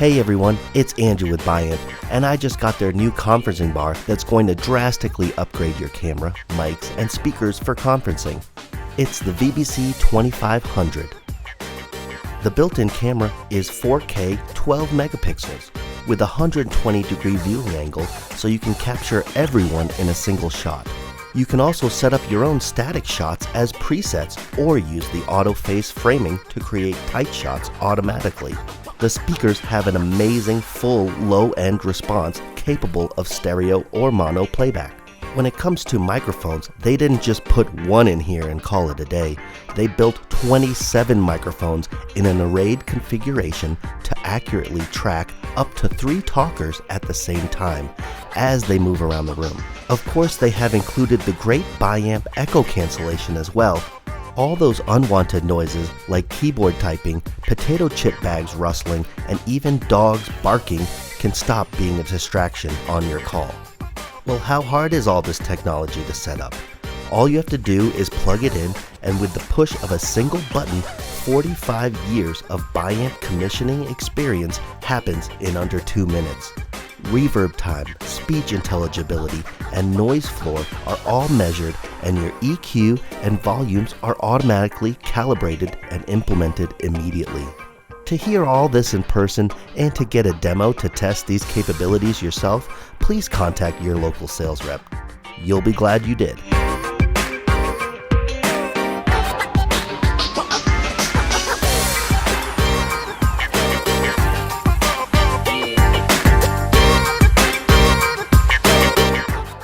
Hey everyone, it's Andrew with Biamp, and I just got their new conferencing bar that's going to drastically upgrade your camera, mics, and speakers for conferencing. It's the VBC 2500. The built-in camera is 4K 12 megapixels with a 120-degree viewing angle so you can capture everyone in a single shot. You can also set up your own static shots as presets or use the auto-face framing to create tight shots automatically. The speakers have an amazing full low-end response capable of stereo or mono playback. When it comes to microphones, they didn't just put one in here and call it a day. They built 27 microphones in an arrayed configuration to accurately track up to 3 talkers at the same time as they move around the room. Of course, they have included the great Biamp echo cancellation as well. All those unwanted noises like keyboard typing, potato chip bags rustling, and even dogs barking can stop being a distraction on your call. Well, how hard is all this technology to set up? All you have to do is plug it in, and with the push of a single button, 45 years of Biamp commissioning experience happens in under 2 minutes. Reverb time, speech intelligibility, and noise floor are all measured, and your EQ and volumes are automatically calibrated and implemented immediately. To hear all this in person and to get a demo to test these capabilities yourself, please contact your local sales rep. You'll be glad you did.